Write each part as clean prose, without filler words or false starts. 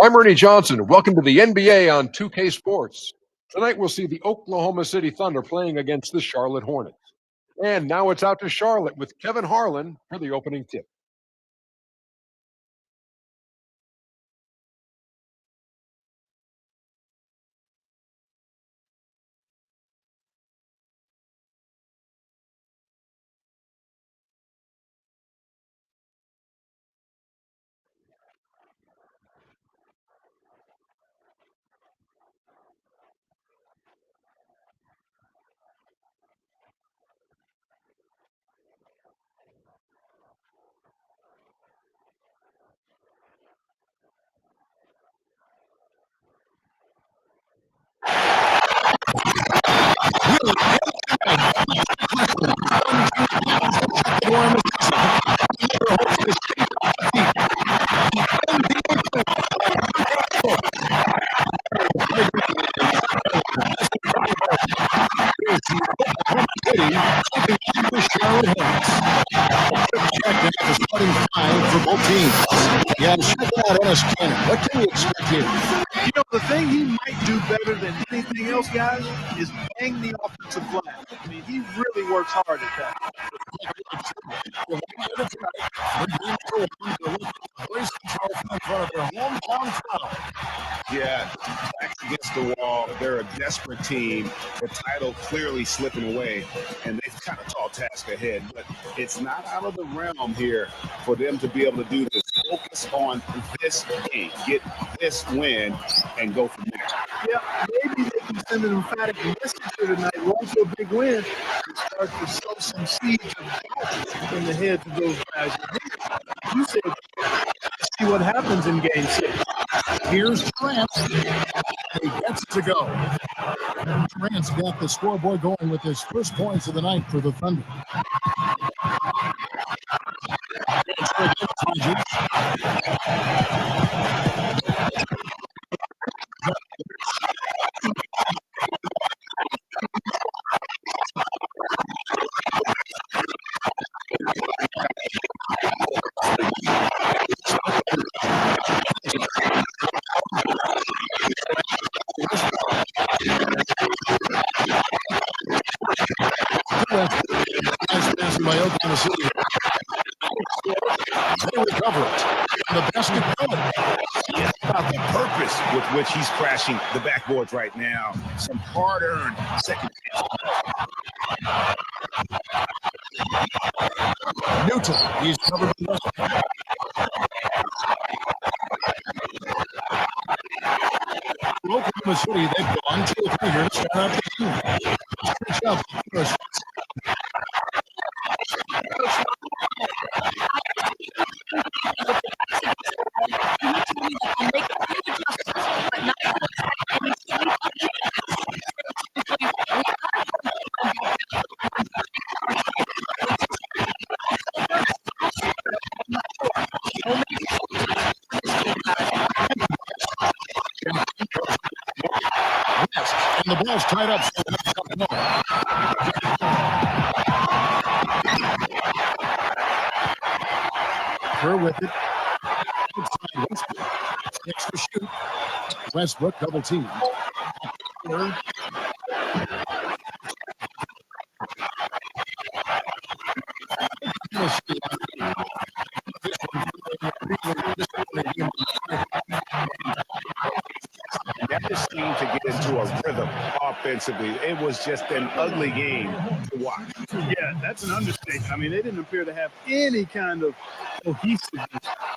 I'm Ernie Johnson. Welcome to the NBA on 2K Sports. Tonight we'll see the Oklahoma City Thunder playing against the Charlotte Hornets. And now it's out to Charlotte with Kevin Harlan for the opening tip. Starting five for both teams. Yeah, check out Ennis Cannon. What can we expect here? The thing he might do better than anything else, guys, is bang the offensive glass. I mean, he really works hard at that. Yeah, backs against the wall. They're a desperate team. The title clearly slipping away, and they've got a tall task ahead. But it's not out of the realm here for them to be able to do this. Focus on this game, get this win, and go from there. Yeah, maybe they can send an emphatic message here tonight, roll to a big win, and start to sow some seeds of doubt in the heads of those guys. You said, let's see what happens in Game 6. Here's Durant. He gets to go. Durant's got the scoreboard going with his first points of the night for the Thunder. By Oklahoma City. They recover it. The basket good. Yeah, about the purpose with which he's crashing the backboards right now. Some hard-earned second chance. Newton, he's covered by Oklahoma City, they've gone 2 or 3 years. Shout out to you. Stretch out the first. And the ball's tied up. Kerr with it. Outside Westbrook. Next to shoot. Westbrook double team. That just seemed to get into a rhythm offensively. It was just an ugly game to watch. Yeah, that's an understatement. I mean, they didn't appear to have any kind of cohesiveness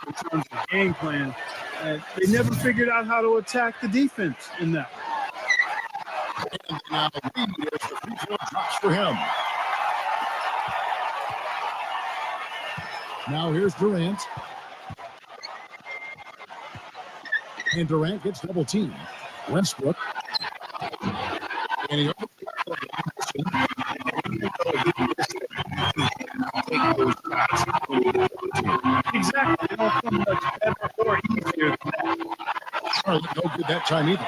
in terms of game plan. And they never figured out how to attack the defense in that. And now Reed as the free throw drops for him. Now here's Durant. And Durant gets double teamed. Westbrook. And he Exactly. They don't come much better or easier than that. Charlotte no good that time either.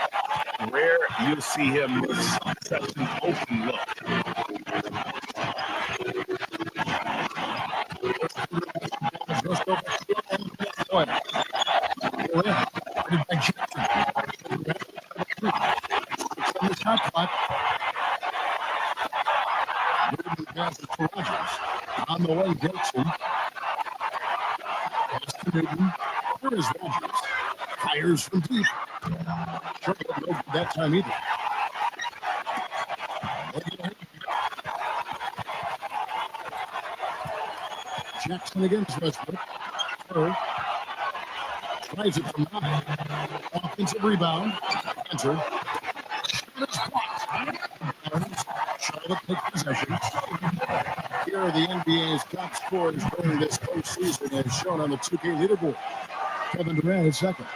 Rare you'll see him miss such an open look. shot clock. Newton passes to Rogers. On the way, Dixon. Pass to Newton. Here is Rogers. Fires from deep. Charlotte no good that time either. Jackson against Westbrook. Kerr tries it from high. Offensive rebound. Enter. Shot is blocked. Charlotte takes possession. Here are the NBA's top scorers during this postseason, as shown on the 2K leaderboard. Kevin Durant is second.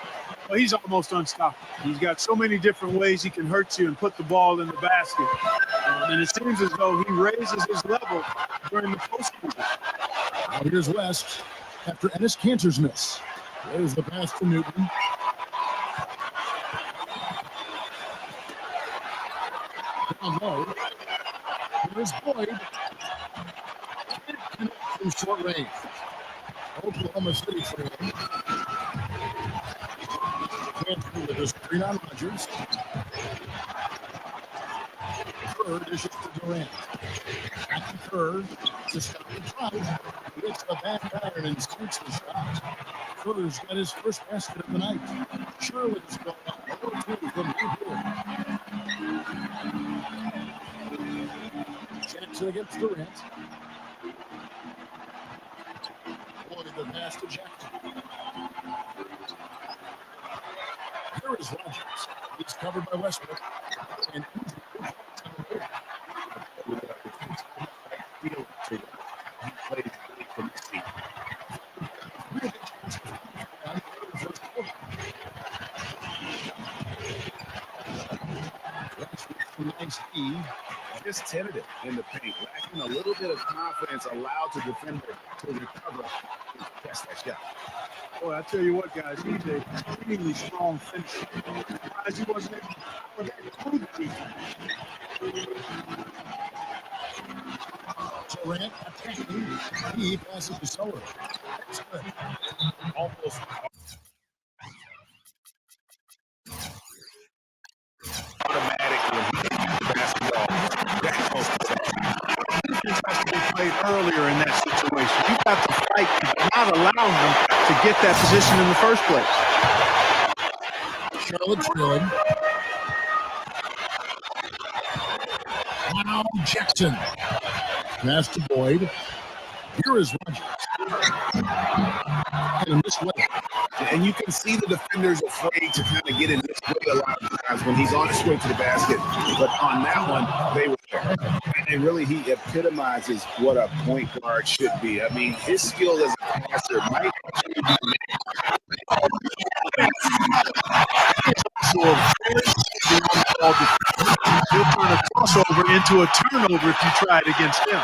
Well, he's almost unstoppable. He's got so many different ways he can hurt you and put the ball in the basket. And it seems as though he raises his level during the postseason. Now here's West after Enes Kanter's miss. There's the pass to Newton. Down low. Here's Boyd. From short range. Oklahoma City for him. Kanter with his screen on Rogers. Kerr dishes to Durant. Back to Kerr. Just stop the drive. Hits the back iron and shoots the shot. Kerr's got his first basket of the night. Charlotte's going up 4-2 from New Jackson against Durant. Boyd the pass to Jackson. Here is Rogers. He's covered by Westbrook. And nice E. Just tentative in the paint, lacking a little bit of confidence, allowed the defender to recover. That's that shot. Boy, I tell you what, guys, he's a extremely strong finisher. As he wasn't able to Durant attacking. He passes to Sower. That's good. Almost. Automatic when he gets the basketball. That close to something. defense has to be played earlier in that situation. You've got to fight to not allow him to get that position in the first place. Charlotte trailing. Now Jackson. Pass to Boyd. Here is Rogers. And this way. And you can see the defenders afraid to kind of get in this way a lot of times when he's on his way to the basket. But on that one, they were there. And really, he epitomizes what a point guard should be. I mean, his skill as a passer might actually be He'll turn a crossover into a turnover if you try it against him.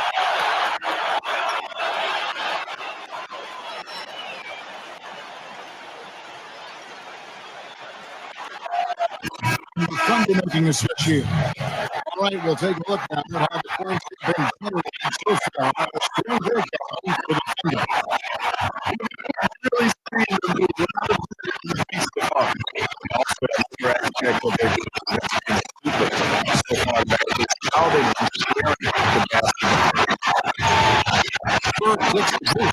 Thunder making a switch here. All right, we'll take a look now at how the points have been generated so far. A strong breakout for the Thunder. Really seeing them move out of the piece of the ball. also a aspect of their so far back. How they share the basketball.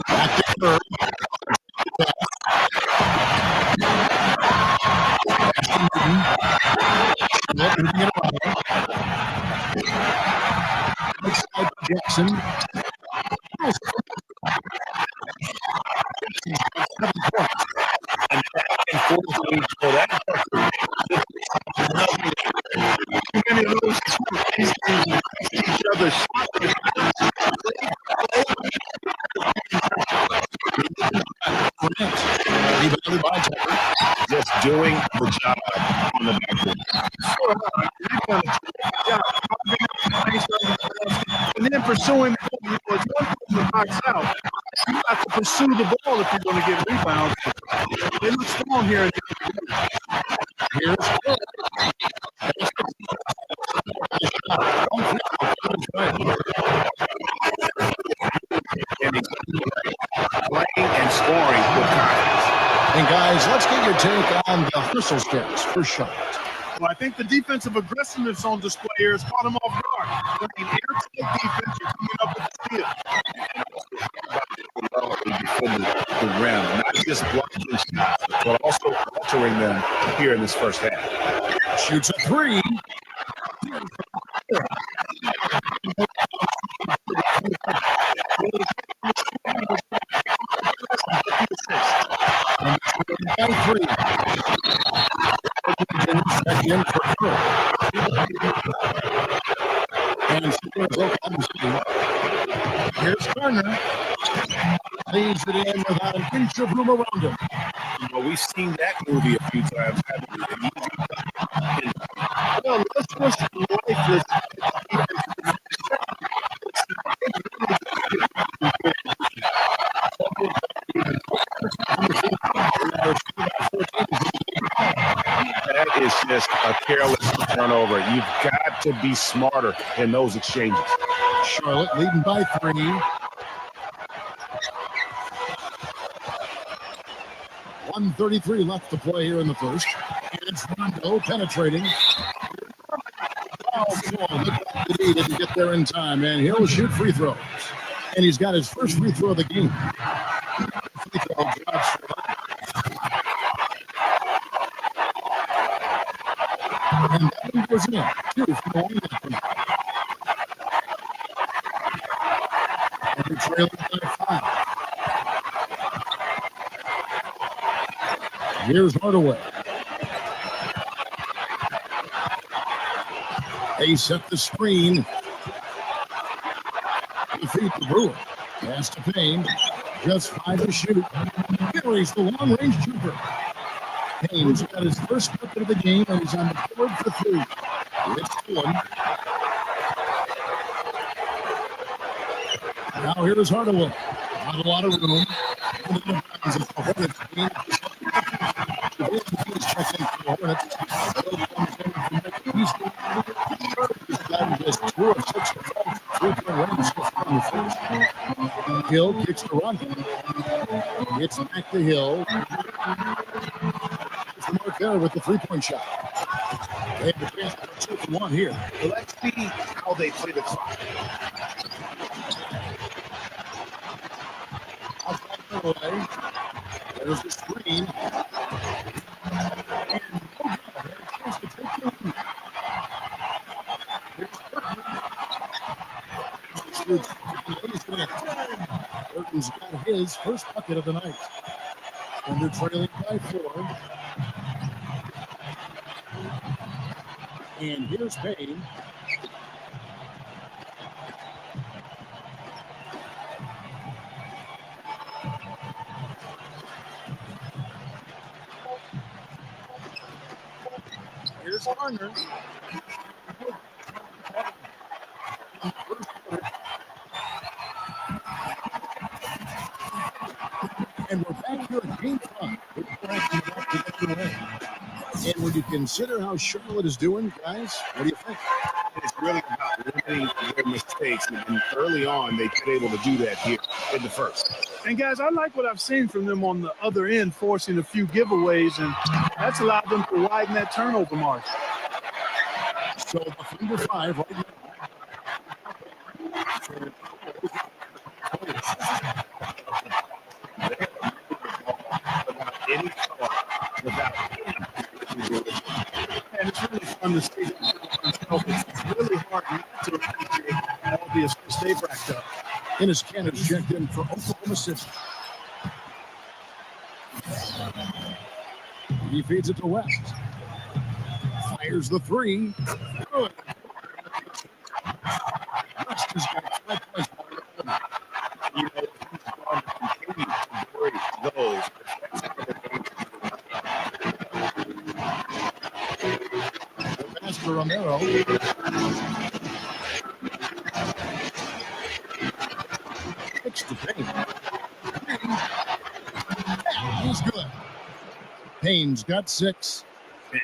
Back to third. Jackson. And fortunately for that, Too many of those each other just doing the job on the backboard. And then pursuing, it's one thing to box out. You have to pursue the ball if you're going to get rebounds. They look strong here. Playing and scoring with confidence. And guys, let's get your take on the whistle steps for Charlotte? Well, I think the defensive aggressiveness on display here has caught him off guard. Playing airtight defense, you're coming up with the steal. Defending the rim, not just blocking shots, but also altering them here in this first half. Shoots a three. And three. Back in for Curry. And scores Oklahoma City. Here's Garner. Leaves it in without an inch of room around him. We've seen that movie a few times, haven't we? Well, let's push the lifeless. That is just a careless turnover. You've got to be smarter in those exchanges. Charlotte leading by 3. .133 left to play here in the first. And it's Rondo penetrating. Oh, boy, look at that. He didn't get there in time, and he'll shoot free throws. And he's got his first free throw of the game. Free throw drops for that. And that one goes in. 2 from the line. And they're trailing by 5. Here's Hardaway. They set the screen. Defeat the Brewer. Pass to Payne. Just 5 to shoot. Carries the long-range jumper. Payne's got his first bucket of the game, and he's on the board for 3. It's 1. Now here's Hardaway. Not a lot of room. Hill kicks the run. Gets back to Hill. It's the mark there with the 3-point shot. They have the chance for 2 for 1 here. Well, let's see how they play the clock. Away. There's the screen. Burton's got his first bucket of the night. And they're trailing by 4. And here's Payne. Here's Garner. And we're back here at game 5. And when you consider how Charlotte is doing, guys, what do you think? It's really about limiting their mistakes. And early on, they've been able to do that here in the first. And guys, I like what I've seen from them on the other end, forcing a few giveaways, and that's allowed them to widen that turnover margin. So the number 5 right now. Any without And it's really fun to see that. It's really hard not to appreciate all the assists they've racked up. Ennis Cannon checked in for Oklahoma City. He feeds it to West. Fires the 3. Good. West has got 5 points. you know, he's going to continue to break those. Master Romero. It's to Payne. He's good. Payne's got 6.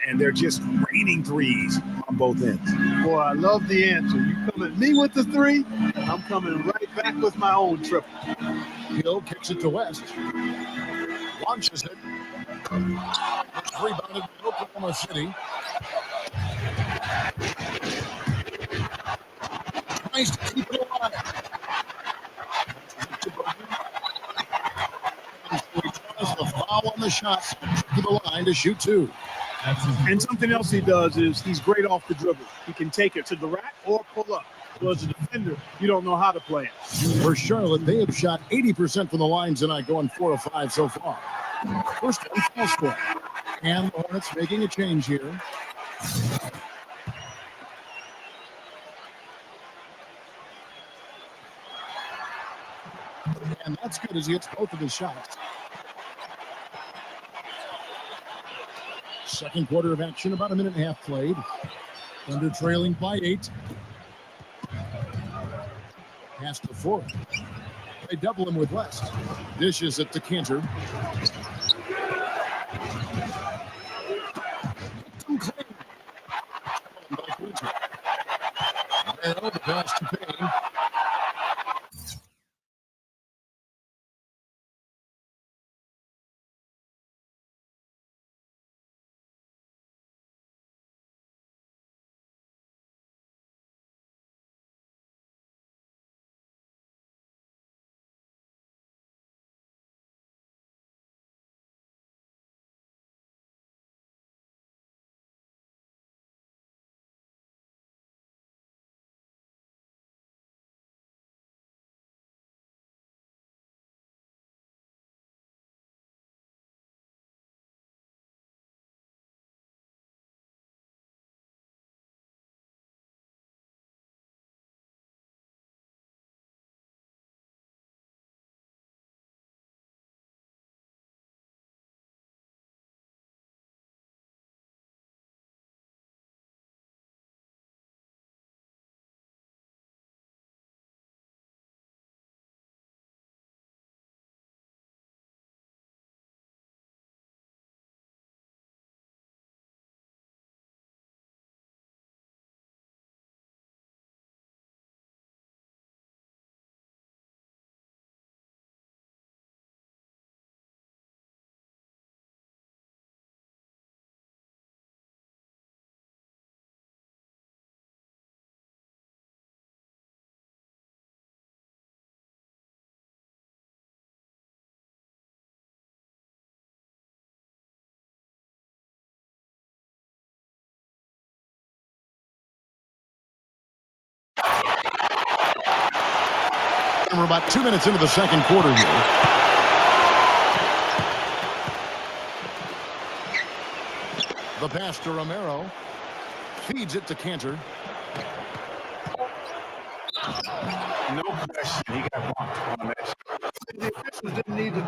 And they're just raining threes on both ends. Boy, I love the answer. You come at me with the 3, I'm coming right back with my own triple. Hill kicks it to West. Launches it. It's rebounded by Oklahoma City. Tries to keep it alive. And so he draws the foul on the shot to the line to shoot two. And something else he does is he's great off the dribble. He can take it to the rack or pull up. So as a defender, you don't know how to play it. For Charlotte, they have shot 80% from the line tonight, going 4 of 5 so far. First one, foul score. And the Hornets making a change here. And that's good as he hits both of his shots. Second quarter of action, about a minute and a half played. Thunder trailing by 8. Pass to Ford. They double him with West. Dishes it to Cantor. Now the pass to Payne. And we're about 2 minutes into the second quarter here. The pass to Romero. Feeds it to Cantor. No question. He got blocked on that shot. The officials didn't need to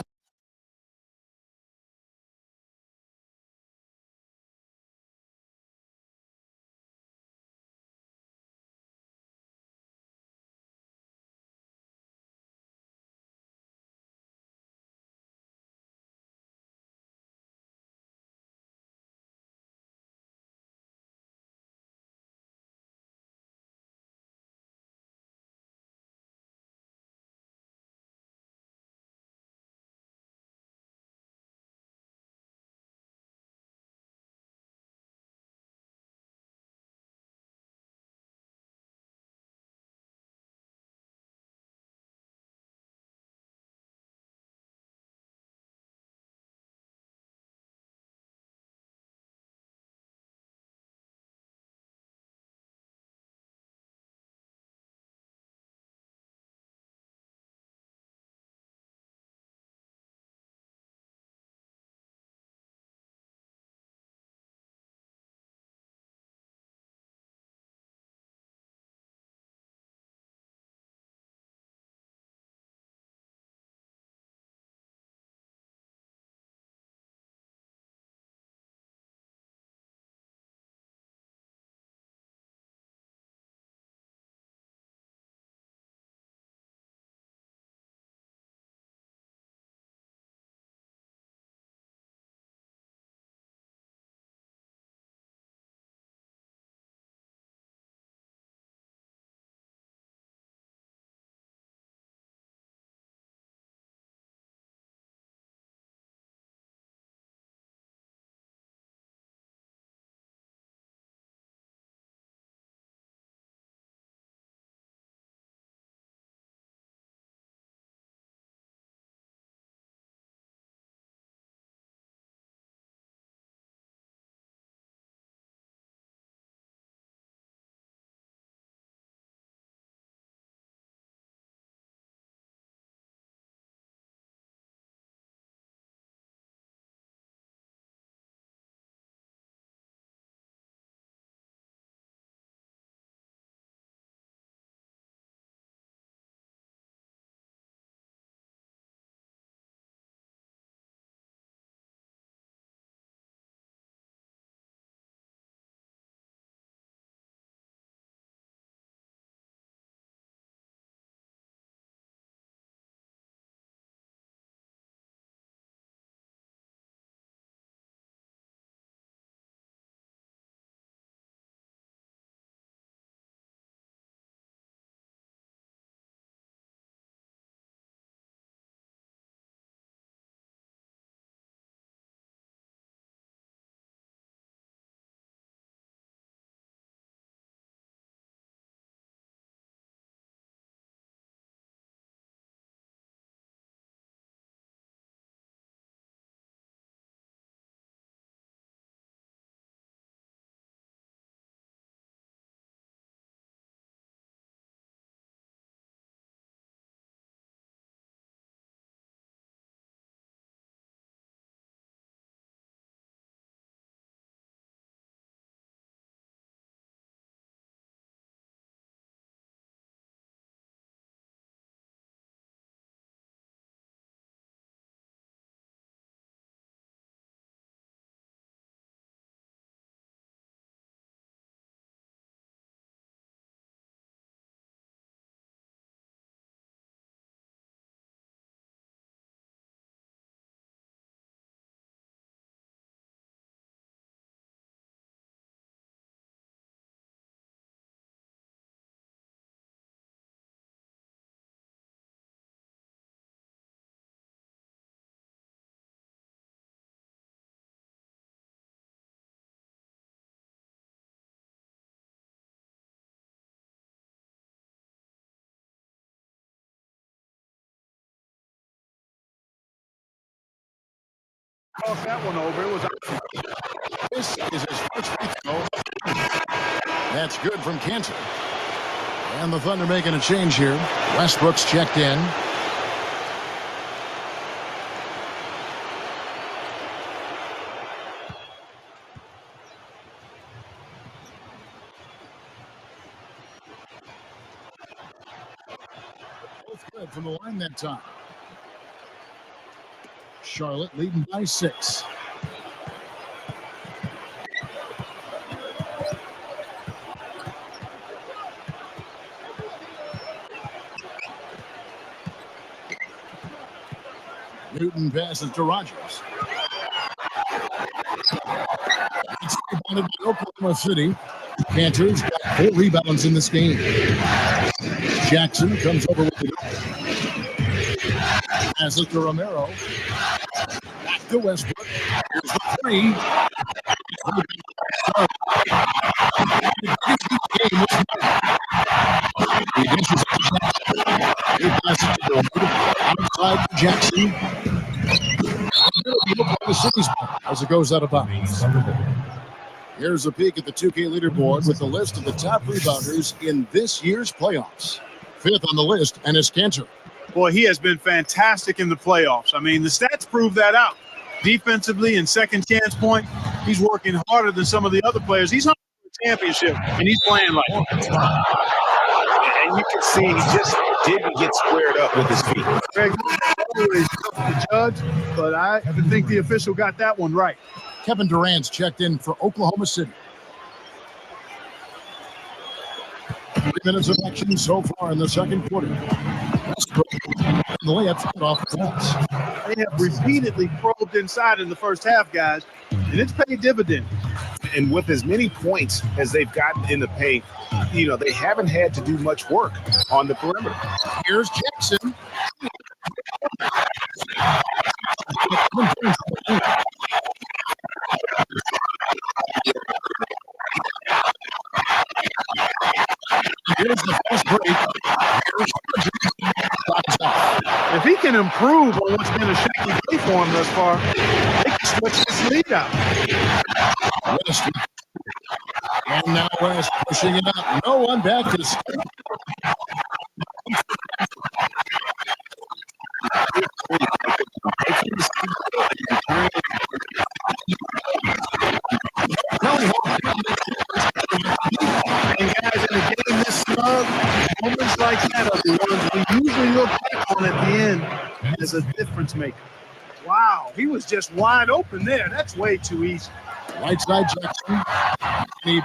Cross that one over. It was This is his first free throw. That's good from Cantor. And the Thunder making a change here. Westbrook's checked in. Both good from the line that time. Charlotte leading by 6. Newton passes to Rogers. It's rebounded by Oklahoma City. Cantor's got 4 rebounds in this game. Jackson comes over with it. Passes to Romero. Back to Westbrook. Here's the 3. He dishes to Jackson. He passes to Ward. Outside to Jackson. Oklahoma City's ball as it goes out of bounds. Here's a peek at the 2K leaderboard with the list of the top rebounders in this year's playoffs. 5th on the list, and it's Cantor. Boy, he has been fantastic in the playoffs. I mean, the stats prove that out. Defensively and second chance point, he's working harder than some of the other players. He's on the championship, and he's playing like it. And you can see he just didn't get squared up with his feet. Greg, always tough to judge, but I think the official got that one right. Kevin Durant's checked in for Oklahoma City. 3 minutes of action so far in the second quarter. Westbrook, the layup off the glass. They have repeatedly probed inside in the first half, guys, and it's paid dividends. And with as many points as they've gotten in the paint, you know, they haven't had to do much work on the perimeter. Here's Jackson. Here's the fast break. If he can improve on what's been a shaky day for him thus far, they can stretch this lead out. West. And now West pushing it up. No one back to score. And guys, in a game this snug, moments like that are the ones we usually look back on at the end as a difference maker. Wow, he was just wide open there. That's way too easy. Right side Jackson. He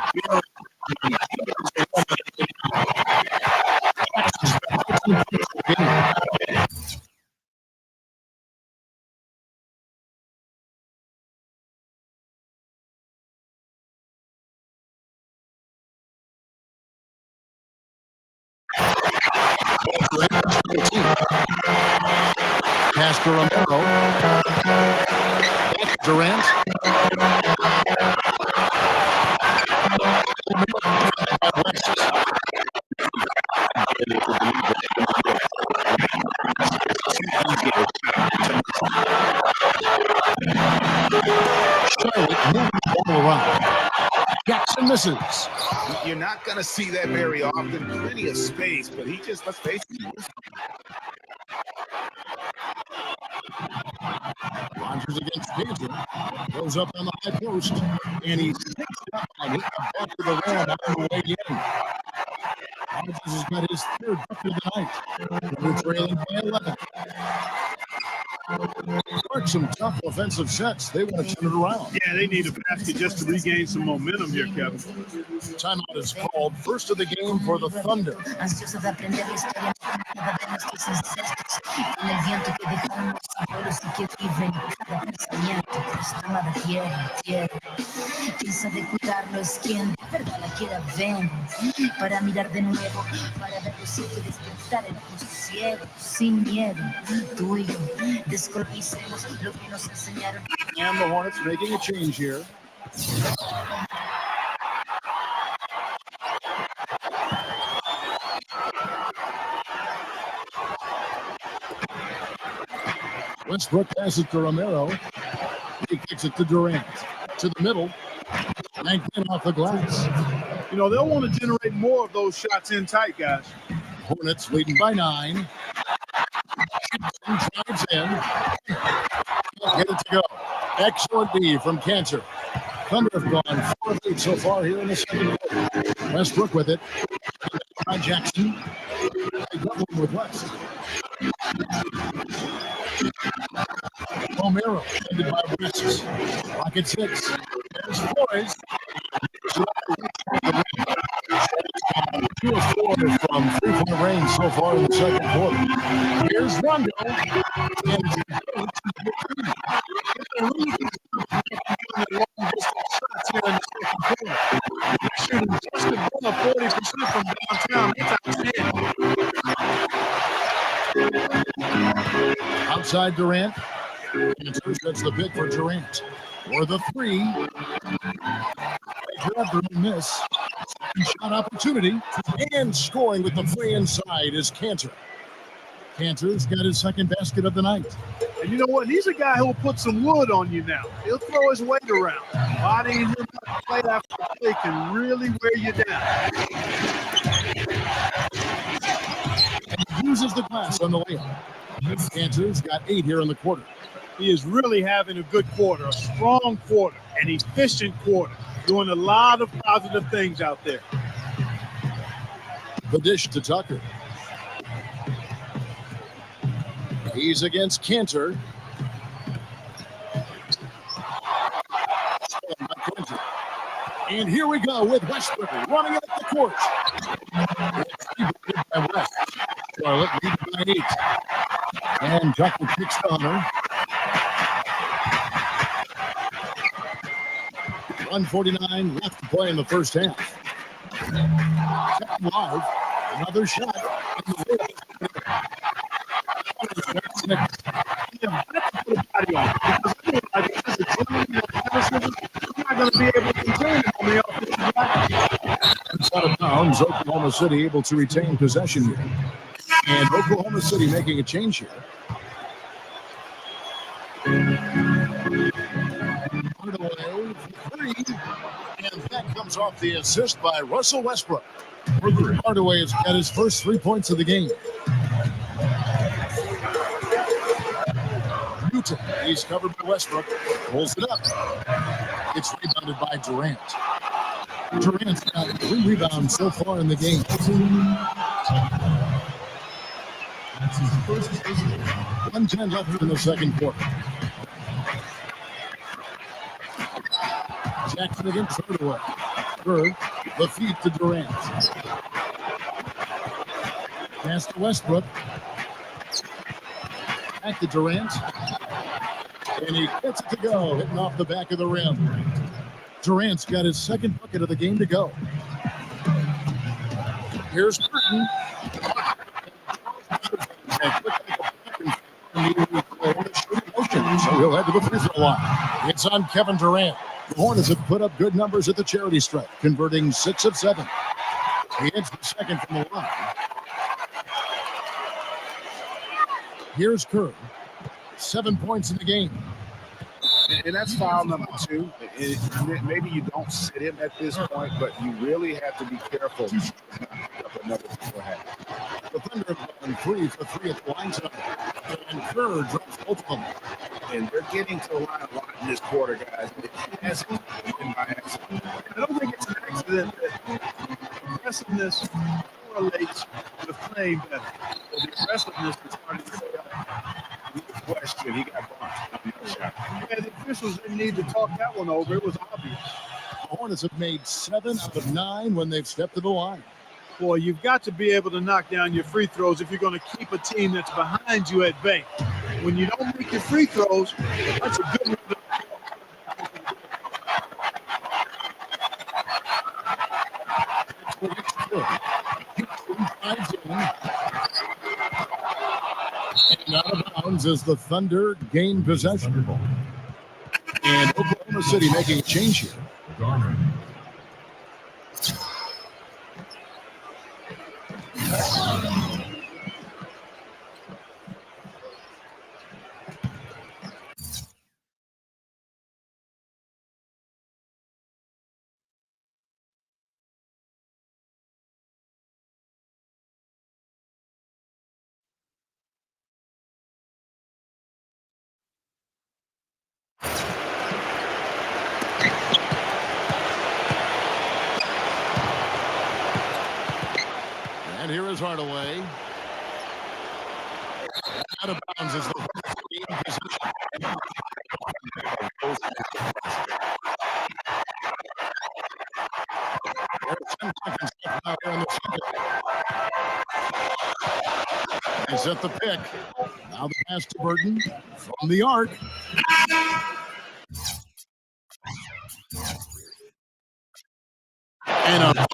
pass to Romero. Back to Durant. Charlotte moving the ball around. Jackson misses. You're not going to see that very often. Plenty of space, but he just, let's face it. Rogers against Cantor. Goes up on the high post, and he picks it up and hits the back of the rim on the way in. Rogers has got his 3rd bucket of the night. We're trailing by 11. Mark some tough offensive sets. They want to turn it around. Yeah, they need a basket just to regain some momentum here, Kevin. Timeout is called. First of the game for the Thunder. Ansiosos de aprender la historia cada vez nuestros ancestros, con el viento que dejaron los abuelos y que viven cada pensamiento estaba de tierra a tierra. Piensa de cuidarlo es quien de verdad la quiera ver, para mirar de nuevo, para ver los ciegos despertar en ojos ciegos, sin miedo, tú y yo, descolpicemos lo que nos enseñaron. And the Hornets making a change here. Westbrook passes to Romero. Takes it to Durant. To the middle. Yanked in off the glass. You know, they'll want to generate more of those shots in tight, guys. Hornets leading by 9. Drives in. Can't get it to go. Excellent D from Cantor. Thunder have gone 4 of 8 so far here in the second quarter. Westbrook with it. By Jackson. They double with West. Romero ended by West. Rocket 6. There's Flores. 2 of 4 from 3-point range so far in the second quarter. Here's Rondo. And Long distance shots here in the second quarter. Shooting just above 40% from downtown. That's outstanding. outside Durant. Cantor sets the pick for Durant. For the 3. After a miss. Second shot opportunity. And scoring with the free inside is Cantor. Cantor's got his second basket of the night. And you know what? He's a guy who'll put some wood on you now. He'll throw his weight around. Bodying him play after play can really wear you down. And he uses the glass on the layup. Cantor's got 8 here in the quarter. He is really having a good quarter, a strong quarter, an efficient quarter, doing a lot of positive things out there. The dish to Tucker. He's against Cantor. And here we go with Westbrook running it up the court. By West. Charlotte leading by 8. And Tucker kicks the Hunter. 1:49 left to play in the first half. Second live. Another shot. In the Yeah, that's put a body on it. Because you're not going to be able to contain it on the offensive glass. out of bounds. Oklahoma City able to retain possession here. And Oklahoma City making a change here. Hardaway for 3. And that comes off the assist by Russell Westbrook. Hardaway has got his first 3 points of the game. Newton, he's covered by Westbrook, pulls it up. It's rebounded by Durant. Durant's got 3 rebounds so far in the game. 1:10 left in the second quarter. Jackson against Hardaway. Bird, the feed to Durant. Pass to Westbrook. Back to Durant. And he gets it to go, hitting off the back of the rim. Durant's got his second bucket of the game to go. Here's Burton. So he'll head to the free throw line. It's on Kevin Durant. The Hornets have put up good numbers at the charity stripe, converting 6 of 7. He hits the second from the line. Here's Kerr. 7 points in the game. And that's foul number 2. Maybe you don't sit him at this point, but you really have to be careful. Another The Thunder have gone 3 for 3 at the line tonight. And Kerr drops both of them. And they're getting to the line a lot in this quarter, guys. It hasn't been by accident. I don't think it's an accident that aggressiveness correlates with playing better. So the aggressiveness is starting to show up. No question, he got bumped on the shot. Yeah, the officials didn't need to talk that one over. It was obvious. The Hornets have made 7 out of 9 when they've stepped to the line. Boy, you've got to be able to knock down your free throws if you're going to keep a team that's behind you at bay. When you don't make your free throws, that's a good one. And out of bounds as the Thunder gain possession. And Oklahoma City making a change here. Fires Hardaway. Out of bounds is the game position. There's 10 seconds left now here in the second. They set the pick. Now the pass to Burton from the arc. And a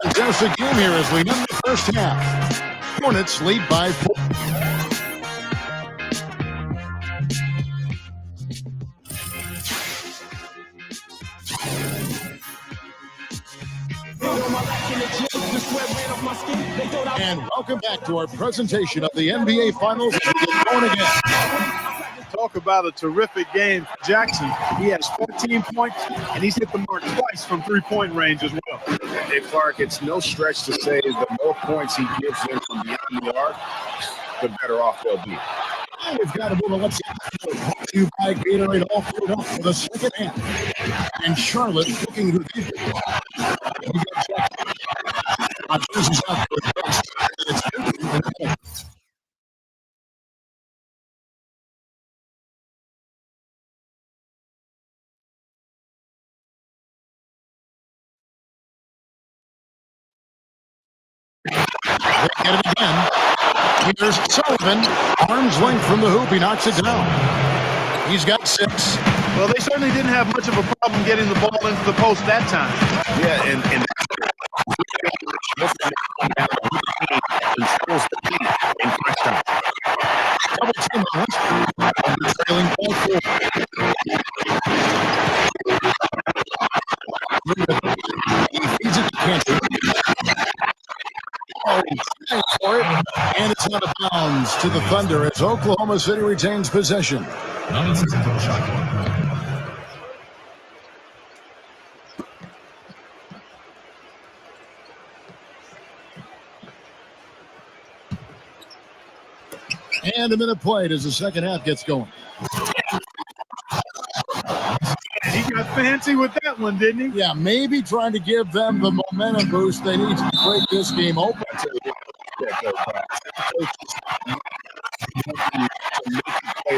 contested game here as we end the first half. Hornets lead by 4. And welcome back to our presentation of the NBA Finals as we get going again. Talk about a terrific game for Jackson. He has 14 points, and he's hit the mark twice from three-point range as well. Hey, Clark, it's no stretch to say the more points he gives them from beyond the arc, the better off they'll be. And we've got a bit of let's brought to you by Gatorade, all filled up for the second half. And Charlotte looking who they Rodgers is out for the best. Get it again. Here's Sullivan, arm's length from the hoop. He knocks it down. He's got 6. Well, they certainly didn't have much of a problem getting the ball into the post that time. Yeah, and controls the key in crunch time. Double team on us. Trailing ball 4. He feeds it to Cantor. Oh, thanks for it. And it's out of bounds to the Thunder as Oklahoma City retains possession. And a minute played as the second half gets going. He got fancy with that one, didn't he? Yeah, maybe trying to give them the momentum boost they need to break this game open. Play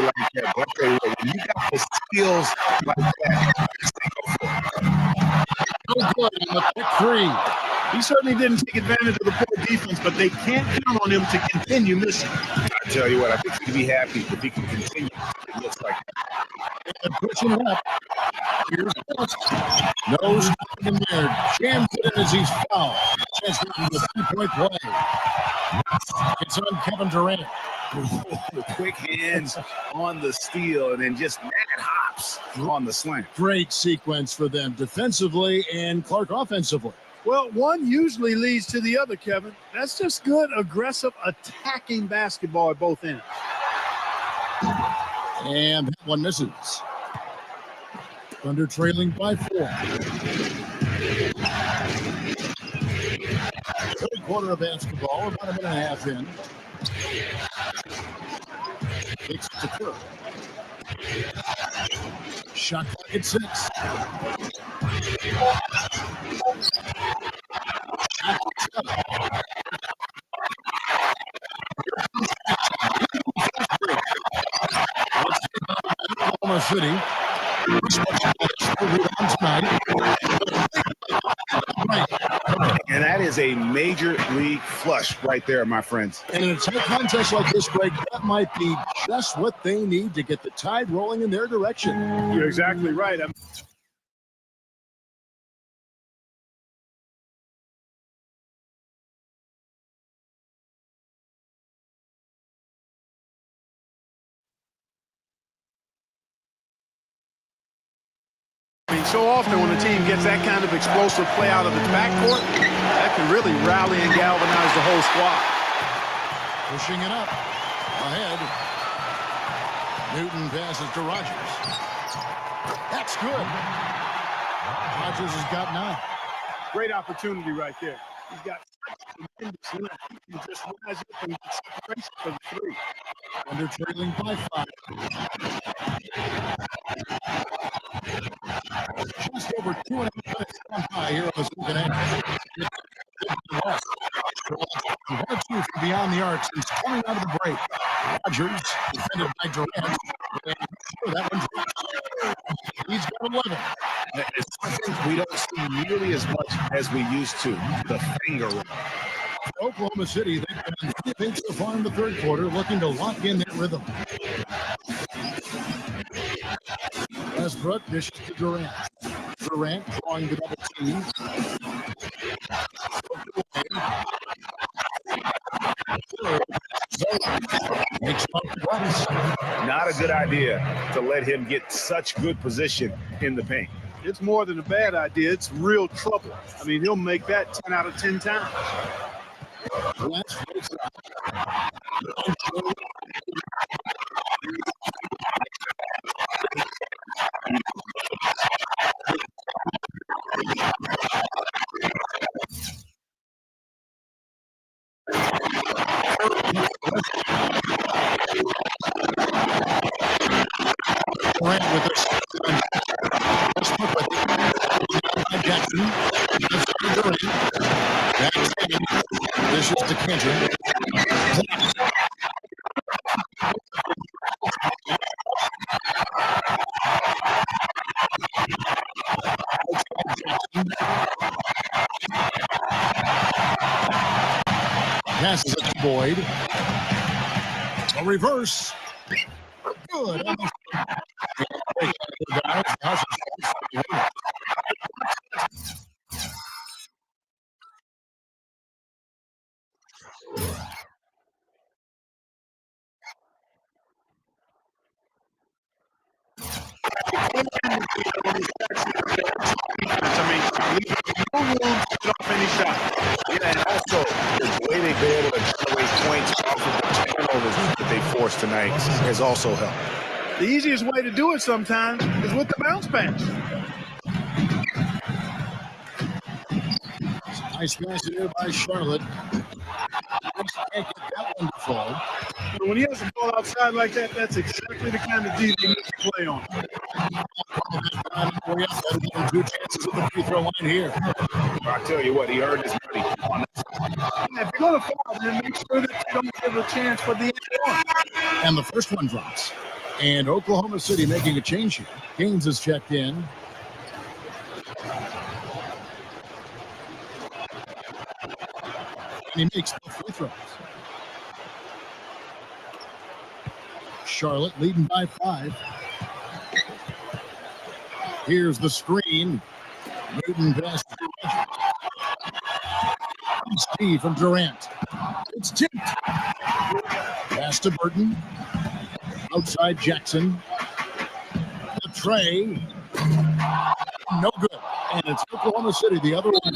like that, but when you got the skills like that, Good on the pick 3. He certainly didn't take advantage of the poor defense, but they can't count on him to continue missing. I tell you what, I think he'd be happy if he can continue. It looks like And pushing it up. Here's West. No stopping him there. Jams it in as he's fouled. Chance for the 3-point play. It's on Kevin Durant. quick hands on the steal and then just mad hops on the slam. Great sequence for them defensively and Clark offensively. Well, one usually leads to the other, Kevin. That's just good, aggressive, attacking basketball at both ends. And that one misses. Thunder trailing by 4. Third quarter of basketball, about a minute and a half in. Takes it to Kerr. Shot clock at 6. Oklahoma City. And that is a major league flush right there, my friends. And in a tight contest like this, Greg, that might be just what they need to get the tide rolling in their direction. You're exactly right. So often when a team gets that kind of explosive play out of its backcourt, that can really rally and galvanize the whole squad. Pushing it up. Ahead. Newton passes to Rogers. That's good. Rogers has got 9. Great opportunity right there. He's got tremendous length. He can just rise up and get separation for the 3. Under trailing by 5. Just over 2.5 minutes gone by here on the second half. Jackson scoring out of the break. Rogers defended by Durant. And that one drops. He's got 11. It's something we don't see nearly as much as we used to. The finger roll. For Oklahoma City, they've been 3 things so far in the third quarter, looking to lock in that rhythm. Westbrook dishes to Durant. Durant drawing the double team. Makes up the runs. Not a good idea to let him get such good position in the paint. It's more than a bad idea. It's real trouble. I mean, he'll make that 10 out of 10 times. Let's face it. Durant with us. Westbrook with it. Jackson. Durant. Jackson. This is the Kendrick. Passes it to Boyd. A reverse. Good. No room to get off any shot. Yeah, and also the way they've been able to generate points off of the turnovers that they forced tonight has also helped. The easiest way to do it sometimes is with the bounce pass. Nice pass here by Charlotte. Can't get that one to fall. But when he has the ball outside like that, that's exactly the kind of D they need to play on. That'll give him 2 chances at the free throw line here. I tell you what, he earned his money on this. Yeah, if you're going to foul, then make sure that you don't give a chance for the end one. And the first one drops. And Oklahoma City making a change here. Gaines is checked in. And he makes the free throws. Charlotte leading by 5. Here's the screen. Newton passes to Rogers. Steve from Durant. It's tipped. Pass to Burton. Outside Jackson. The tray. No good. And it's Oklahoma City, the other one.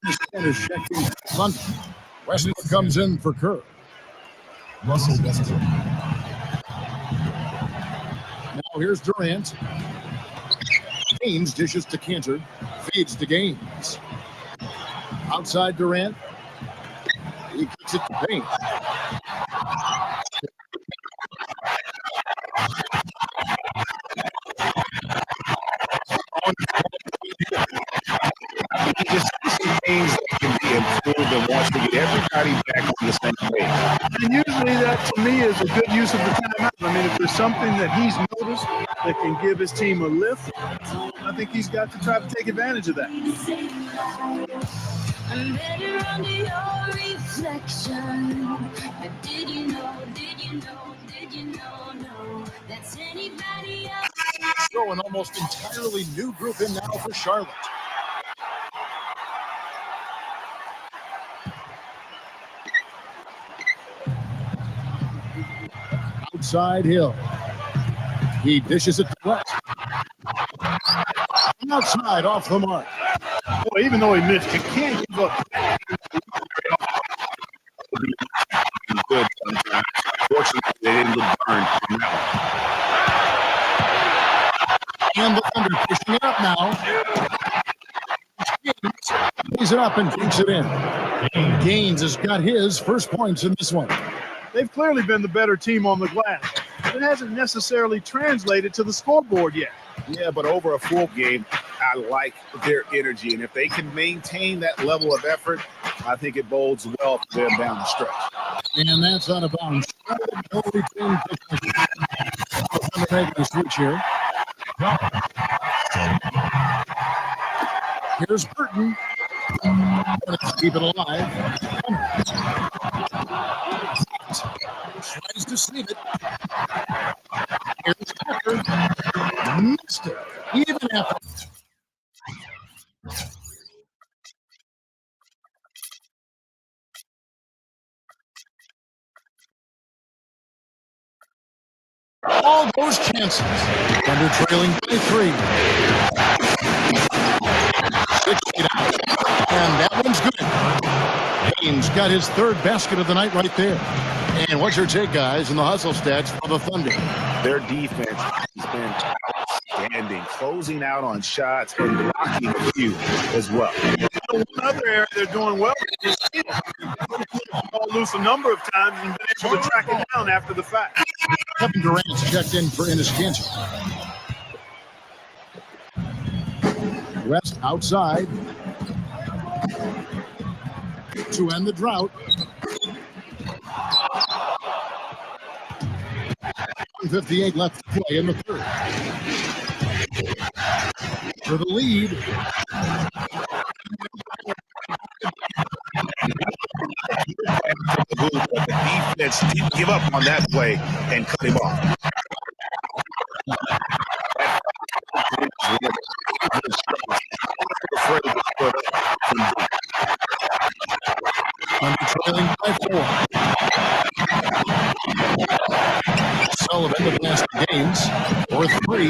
This one is checking Sunday. Westbrook comes in for Kerr. Russell Westbrook. Now here's Durant. Gaines dishes to Cantor. Feeds to Gaines. Outside Durant. He kicks it to Payne. He just sees things that can be improved and wants to get everybody back on the same page. And usually that, to me, is a good use of the timeout. I mean, if there's something that he's noticed that can give his team a lift, I think he's got to try to take advantage of that. I'm better under your reflection. But did you know, no, that's anybody else? Throw an almost entirely new group in now for Charlotte. Outside Hill. He dishes it to West. Outside, off the mark. Boy, even though he missed, you can't give up. Good sometimes. Fortunately, they didn't get burned from that one. And the Thunder pushing it up now. Plays it up and takes it in. Gaines has got his first points in this one. They've clearly been the better team on the glass. It hasn't necessarily translated to the scoreboard yet. Yeah, but over a full game, I like their energy. And if they can maintain that level of effort, I think it bodes well for them down the stretch. And that's out of bounds. No return kick. Thunder making a switch here. Here's Burton. Let's keep it alive. Tries to save it. Here's Tucker. Missed it. Even after. All those chances. Thunder trailing by 3. 6 out. And that one's good. Haynes got his 3rd basket of the night right there. And what's your take, guys, in the hustle stats for the Thunder? Their defense has been outstanding, closing out on shots and blocking a few as well. One other area they're doing well is ball loose a number of times and been able to track it down after the fact. Kevin Durant's checked in for Enes Kanter. West outside to end the drought. 1:58 left to play in the 3rd. For the lead. But the defense didn't give up on that play and cut him off. Under trailing by 4. Sullivan with basket gains for 3.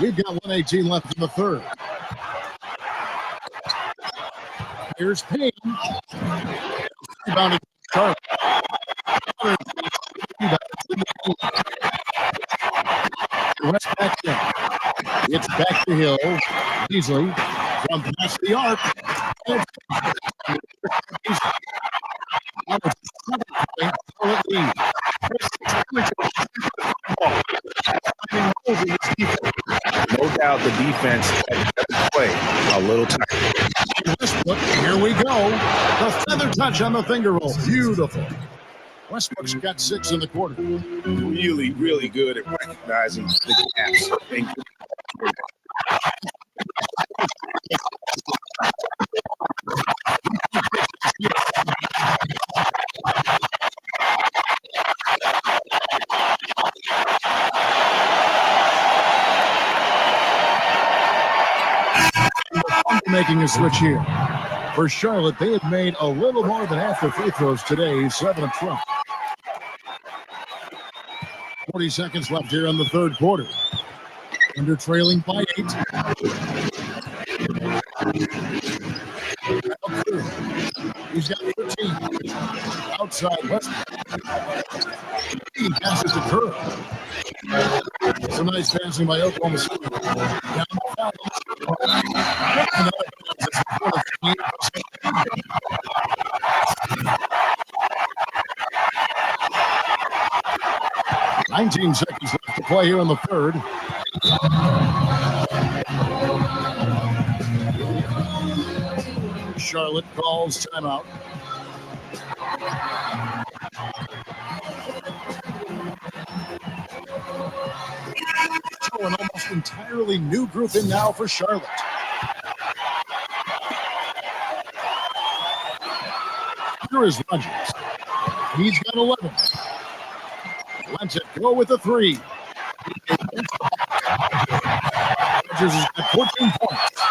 We've got 1:18 left in the 3rd. Here's Payne. Rebounded Charlotte. West back in. It's back to Hill. Beasley from past the arc. No doubt the defense had to play a little tight. Westbrook, here we go. The feather touch on the finger roll. Beautiful. Westbrook's got 6 in the quarter. Really, really good at recognizing the gaps. Making a switch here. For Charlotte, they have made a little more than half the free throws today, 7 of 12. 40 seconds left here in the 3rd quarter. Under trailing by 8. He's got 13. Outside West. He passes to Curry. Some nice passing by Oklahoma City. Down the foul. 19 seconds left to play here in the 3rd. Charlotte calls timeout. So an almost entirely new group in now for Charlotte. Here is Rodgers. He's got 11. Lets it go with a 3. Rodgers has got 14 points.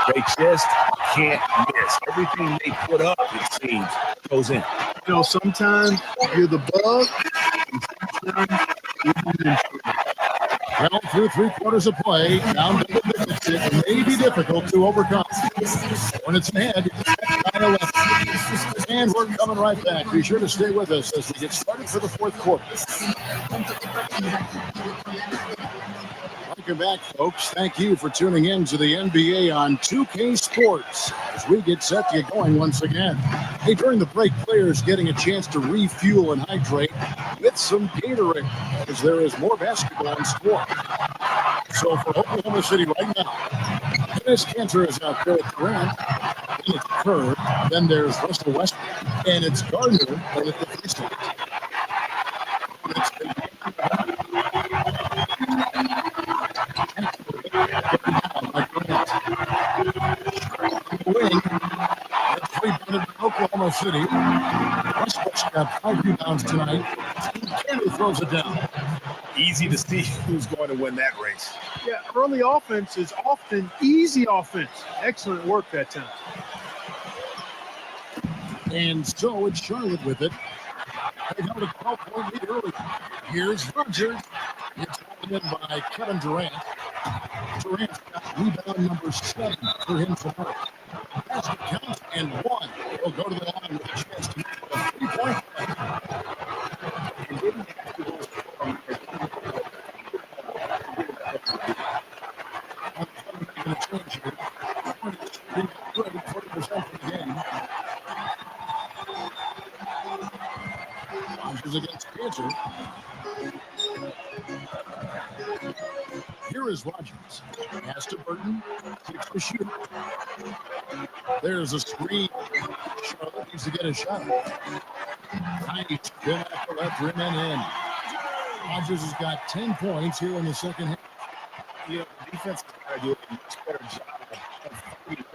They just can't miss. Everything they put up, it seems, goes in. You know, sometimes you're the bug, and sometimes you're the intruder. Well, through 3/4 of play, down to the digits, it may be difficult to overcome. When it's ahead, and we're coming right back. Be sure to stay with us as we get started for the 4th quarter. Welcome back, folks. Thank you for tuning in to the NBA on 2K Sports as we get set to get going once again. Hey, during the break, players getting a chance to refuel and hydrate with some Gatorade as there is more basketball in sport. So for Oklahoma City right now, Dennis Cantor is out there with Durant. Then it's Kerr. Then there's Russell Westbrook. And it's Gardner on the free throw. It's been by Durant. On the wing. It's rebounded by Oklahoma City. Westbrook's got 5 rebounds tonight. Cantor throws it down. Easy to see who's going to win that race. Yeah, early offense is often easy offense. Excellent work that time. And so it's Charlotte with it. They held a 12-point lead early. Here's Rogers. It's held in by Kevin Durant. Durant's got rebound number 7 for him tonight. Basket count and 1. He'll go to the line with a chance to make a 3-point play. And didn't have to go from Making a change here. Hornets being good, 40% for the game. Rogers against Cantor. Here is Rogers. Pass to Burton. Takes the shoot. There's a screen. Charlotte needs to get a shot. Nice. Good at the left rim and in. Rogers has got 10 points here in the second half. you know, the defense has got to do a much better job of fighting.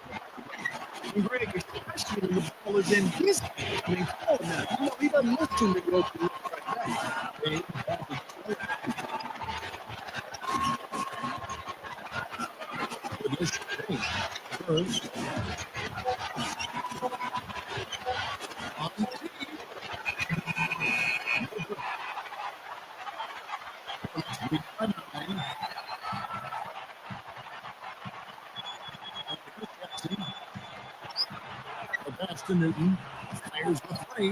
And Greg, especially when the ball is in his hands. I mean, come on now. You know, he doesn't look too many open looks like that. With this change. First. Pass to Newton. Fires the three.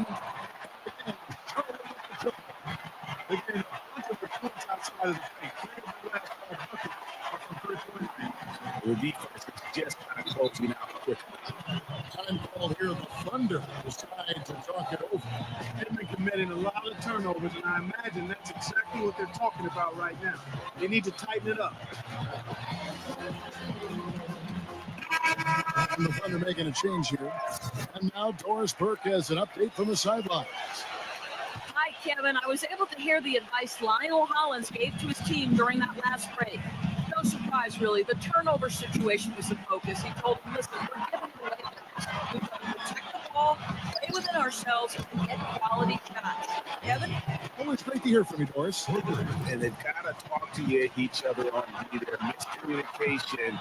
Again, a bunch of the points outside of the paint. Three of the last 5 buckets are from three-point range. The defense is just kind of closing out quickly. Time call here. The Thunder decide to talk it over. They've been committing a lot of turnovers, and I imagine that's exactly what they're talking about right now. They need to tighten it up. And the Thunder making a change here. And now Doris Burke has an update from the sidelines. Hi, Kevin. I was able to hear the advice Lionel Hollins gave to his team during that last break. No surprise, really. The turnover situation was the focus. He told them, listen, we're giving away this. We've got to protect the ball, play within ourselves, and get quality shots. Kevin? Always great to hear from you, Doris. And they've got to talk to each other on either miscommunication,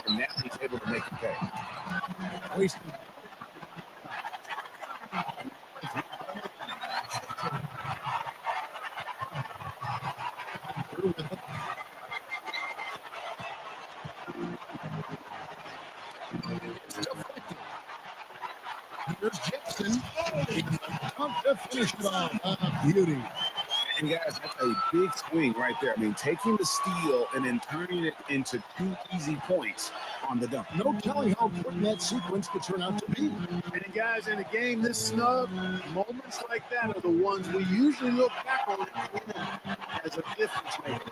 and now he's able to make a pay. Wasting. Here's Jackson. To finish it off. Beauty. And guys, that's a big swing right there. I mean, taking the steal and then turning it into 2 easy points on the dunk. No telling how important that sequence could turn out to be. And guys, in a game this snug, moments like that are the ones we usually look back on as a difference maker.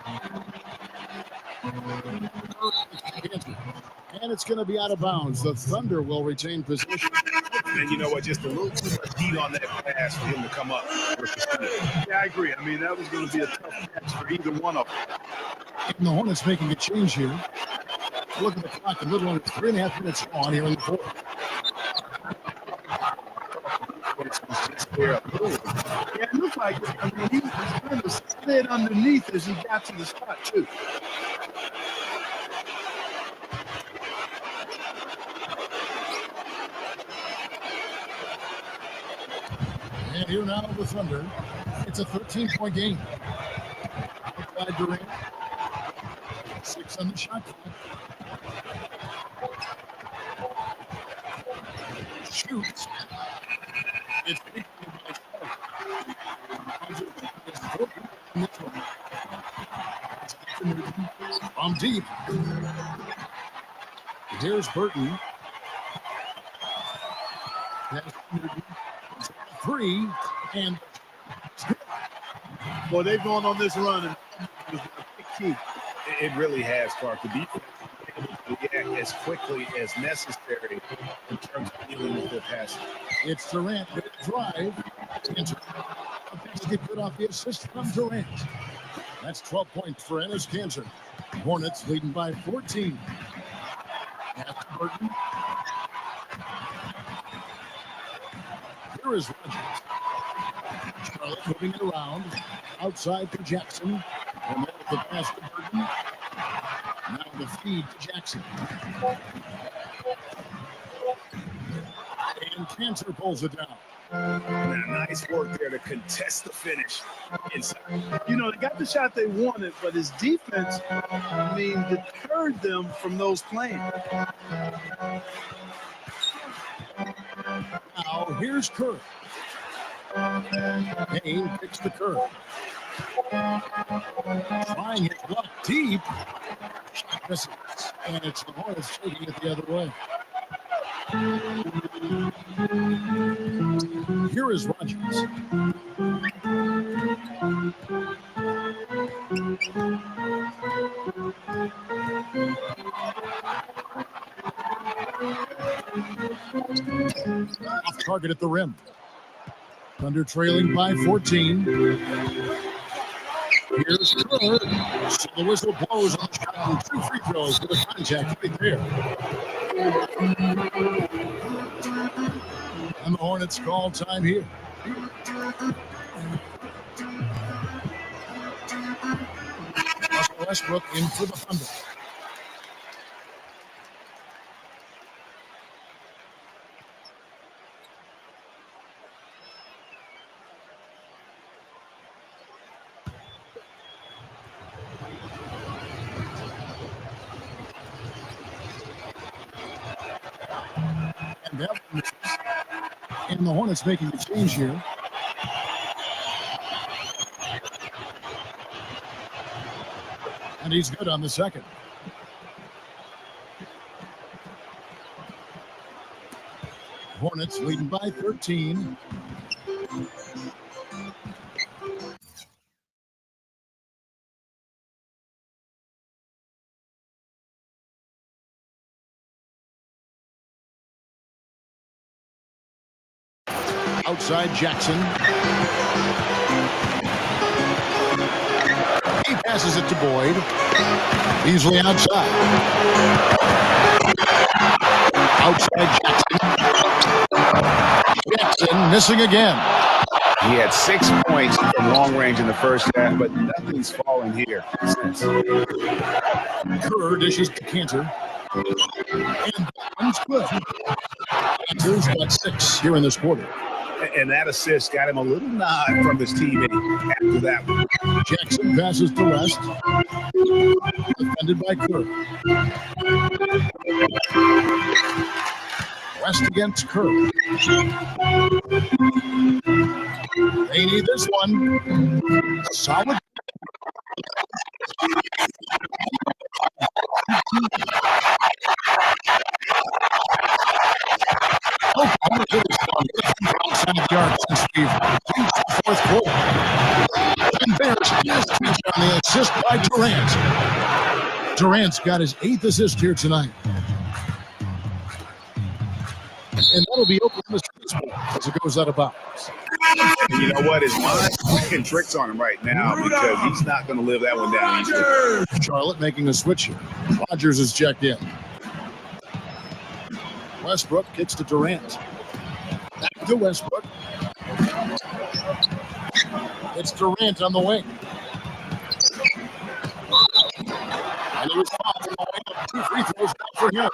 And it's going to be out of bounds. The Thunder will retain possession. And you know what? Just a little too much heat on that pass for him to come up. Yeah, I agree. I mean, that was going to be a tough catch for either one of them. And the Hornets making a change here. Look at the clock. A little under 3.5 minutes on here in the fourth. Yeah, it looked like it. I mean, he kind of slid underneath as he got to the spot, too. And here now the Thunder. It's a 13-point game. Outside Durant. 6 on the shot clock. Shoots. It's from deep. Here's Burton. Three and Well, they've gone on this run, and it was a big key. It really has, Clark. The defense is able to react as quickly as necessary in terms of dealing with their passing. It's Durant with the drive. Cantor. A basket good off the assist from Durant. That's 12 points for Ennis Cantor. Hornets leading by 14. After Burton. Here is Rogers. Charlotte moving it around. Outside for Jackson. And then the pass to Burton. Now the feed to Jackson. And Cantor pulls it down. Nice work there to contest the finish inside. You know, they got the shot they wanted, but his defense, deterred them from those playing. Now here's Kerr. Payne picks the Kerr. Trying his luck deep. Shot misses. And it's the Hornets taking it the other way. Here is Rogers. Off target at the rim. Thunder trailing by 14. Here's Kerr. So the whistle blows on the shot and 2 free throws for the contact right there. And the Hornets call time here. Russell Westbrook in for the Thunder. And the Hornets making a change here. And he's good on the second. Hornets leading by 13. Outside Jackson. He passes it to Boyd. Easily outside. Outside Jackson. Jackson missing again. He had 6 points from long range in the first half, but nothing's falling here since. Kerr dishes to Cantor. And that one's good. Cantor's got 6 here in this quarter. And that assist got him a little nod from his teammate after that one. Jackson passes to West. Defended by Kerr. West against Kerr. They need this one. Solid. Outside the arc since we've reached the fourth quarter. And Bears just on the assist by Durant. Durant's got his 8th assist here tonight. And that'll be Oklahoma City's ball as it goes out of bounds. And you know what? His mind's playing tricks on him right now because he's not going to live that one down. Charlotte making a switch here. Rogers is checked in. Westbrook gets to Durant. Back to Westbrook. It's Durant on the wing. And he was fouled on the way up. 2 free throws down for him.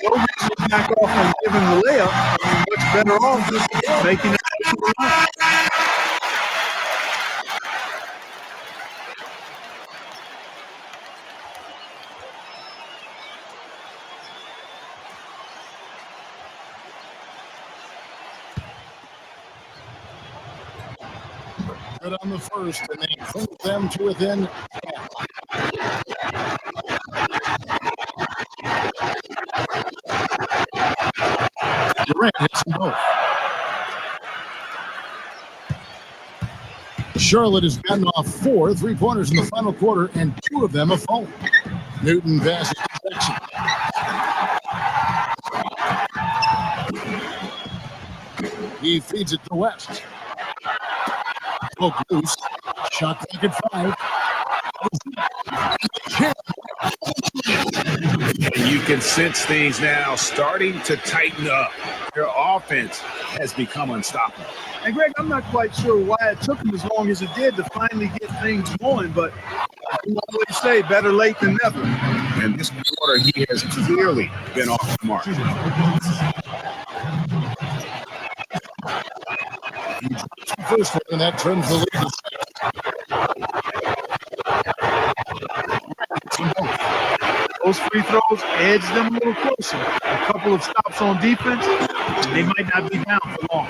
No reason to back off and give him the layup. Much better off just making it. Good on the first, and they moved them to within 10. Durant hits them both. Charlotte has gotten off 4 3-pointers in the final quarter, and 2 of them have fallen. Newton passes to Jackson. He feeds it to West. Poke loose. Shot clock at 5. And you can sense things now starting to tighten up. Their offense has become unstoppable. And Greg, I'm not quite sure why it took him as long as it did to finally get things going, but you always say better late than never. And this quarter, he has clearly been off the mark. First one, and that turns the lead. Those free throws edge them a little closer. A couple of stops on defense, they might not be down for long.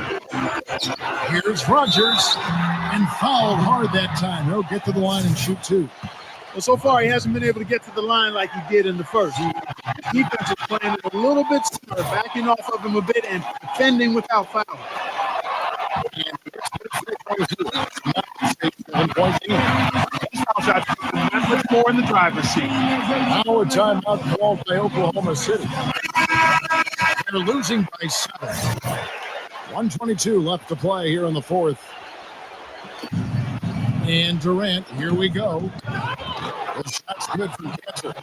Here's Rogers, and fouled hard that time. He'll get to the line and shoot 2. Well, so far he hasn't been able to get to the line like he did in the first. Defense is playing it a little bit smarter, backing off of him a bit and defending without fouling. Not much more in the driver's seat. Now a timeout called by Oklahoma City. They're losing by 7. 1:22 left to play here in the fourth. And Durant, here we go. The shot's good from Kessler.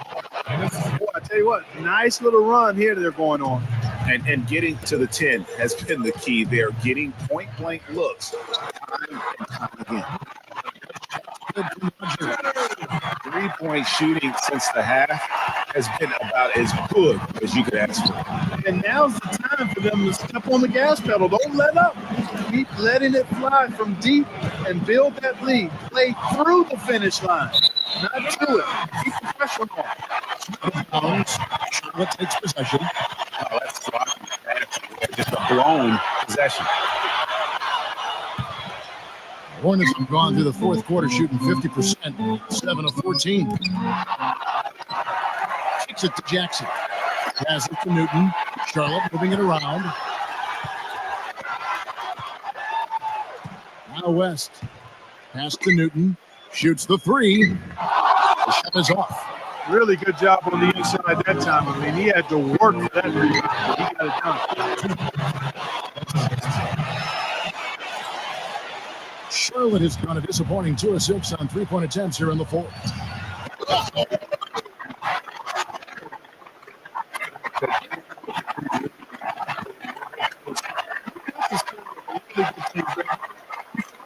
Boy, I tell you what, nice little run here they're going on. And getting to the 10 has been the key. They're getting point-blank looks time and time again. 3-point shooting since the half has been about as good as you could ask for. And now's the time for them to step on the gas pedal. Don't let up. Keep letting it fly from deep and build that lead. Play through the finish line, not to it. Keep the pressure on. Charlotte takes possession. Oh, that's sloppy. Just a blown possession. Hornets have gone through the fourth quarter shooting 50%, 7 of 14. Kicks it to Jackson. Pass it to Newton. Charlotte moving it around. Now West. Pass to Newton. Shoots the 3. The shot is off. Really good job on the inside that time. I mean, he had to work for that rebound. He got it done. Charlotte has gone a disappointing 2 of 6 on 3-point attempts here in the fourth.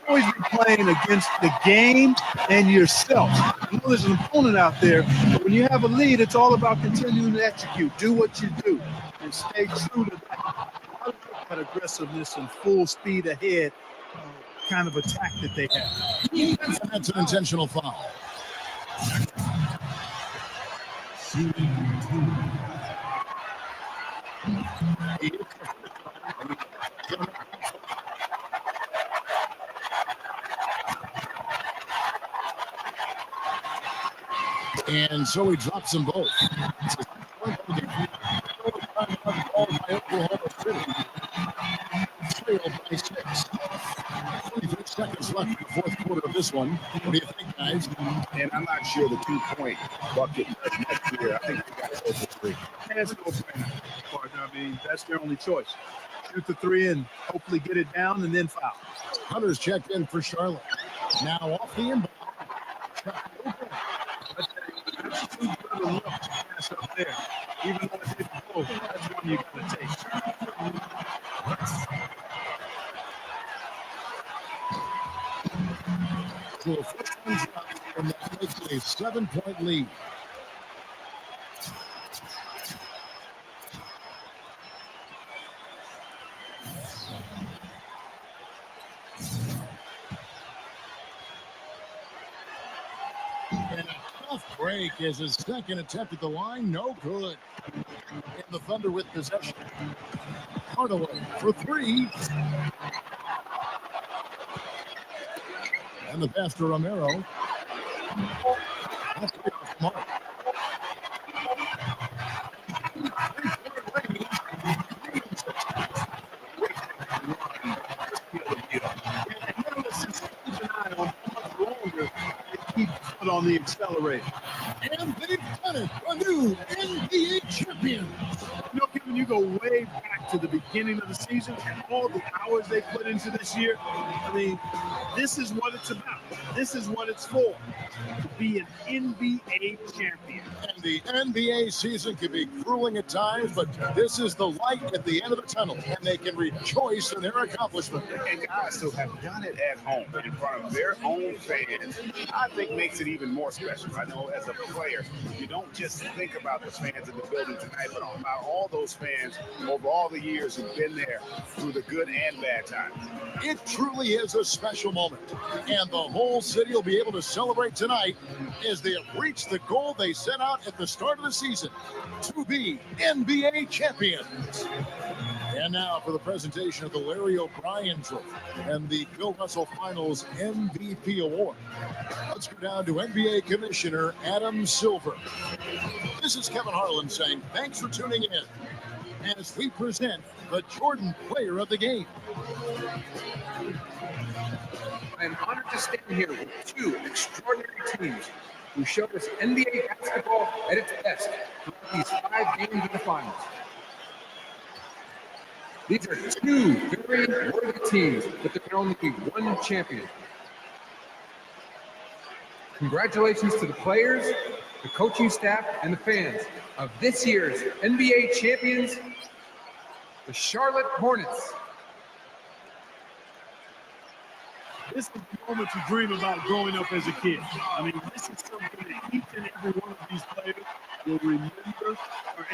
Always be playing against the game and yourself. You know there's an opponent out there, but when you have a lead, it's all about continuing to execute. Do what you do and stay true to that. I like that aggressiveness and full speed ahead kind of attack that they have. That's an intentional foul. And so he drops them both. Trailed by 6. 23 seconds left in the fourth quarter of this one. What do you think, guys? And I'm not sure the 2-point bucket does much here. I think they got to go for 3. That's no brainer, partner. I mean, that's their only choice. Shoot the 3 and hopefully get it down and then foul. Hunter's checked in for Charlotte. Now off the inbound. That's too good a look to pass up there. Even though it didn't go, that's one you're going to take. So the first one's dropped, and that makes it a 7-point lead. And a tough break is his second attempt at the line. No good. And the Thunder with possession. Hardaway for 3. And the pass to Romero. That's off the mark. Keep an eye on on the accelerator. And they've done it. A new NBA champion. You know, Kevin, you go way back to the beginning of the season and all the hours they put into this year. I mean, this is what it's about. This is what it's for. To be an NBA champion. And the NBA season can be grueling at times, but this is the light at the end of the tunnel, and they can rejoice in their accomplishment. And guys who have done it at home in front of their own fans, I think makes it even more special. I know as a player, you don't just think about the fans in the building tonight, but about all those fans over all the years who've been there through the good and bad times. It truly is a special moment, and the whole city will be able to celebrate tonight as they have reached the goal they set out at the start of the season, to be NBA champions. And now for the presentation of the Larry O'Brien Trophy and the Bill Russell Finals MVP Award. Let's go down to NBA Commissioner Adam Silver. This is Kevin Harlan saying thanks for tuning in as we present the Jordan Player of the Game. I am honored to stand here with two extraordinary teams who showed us NBA basketball at its best throughout these 5 games of the finals. These are two very worthy teams, but there can only be one champion. Congratulations to the players, the coaching staff, and the fans of this year's NBA champions, the Charlotte Hornets. This is the moment you dream about growing up as a kid. I mean, this is something that each and every one of these players will remember forever.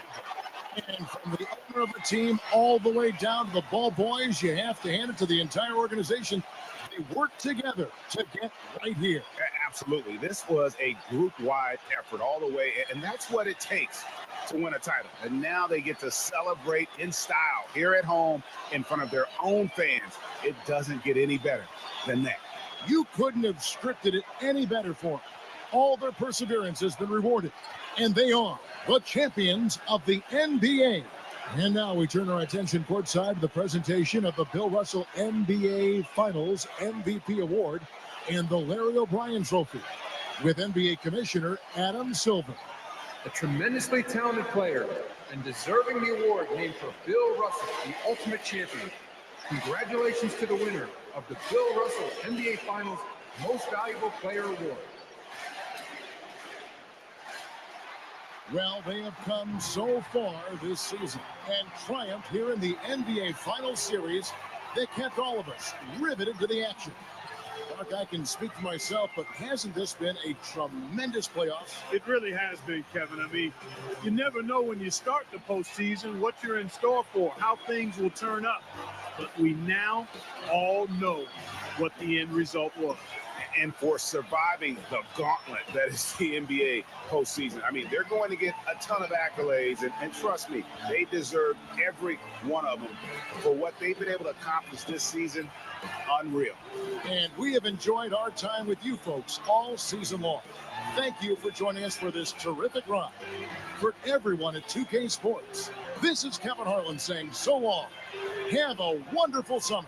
And from the owner of the team all the way down to the ball boys, you have to hand it to the entire organization. They work together to get right here. Absolutely. This was a group-wide effort all the way, and that's what it takes to win a title. And now they get to celebrate in style here at home in front of their own fans. It doesn't get any better than that. You couldn't have scripted it any better for them. All their perseverance has been rewarded, and they are the champions of the NBA. And now we turn our attention courtside to the presentation of the Bill Russell NBA Finals MVP Award and the Larry O'Brien Trophy with NBA Commissioner Adam Silver. A tremendously talented player and deserving the award named for Bill Russell, the ultimate champion. Congratulations to the winner of the Bill Russell NBA Finals Most Valuable Player Award. Well, they have come so far this season and triumphed here in the NBA Finals Series that kept all of us riveted to the action. Mark, I can speak for myself, but hasn't this been a tremendous playoffs? It really has been, Kevin. I mean, you never know when you start the postseason what you're in store for, how things will turn up. But we now all know what the end result was. And for surviving the gauntlet that is the NBA postseason. I mean, they're going to get a ton of accolades, and trust me, they deserve every one of them for what they've been able to accomplish this season. Unreal. And we have enjoyed our time with you folks all season long. Thank you for joining us for this terrific ride. For everyone at 2K Sports, this is Kevin Harlan saying so long. Have a wonderful summer.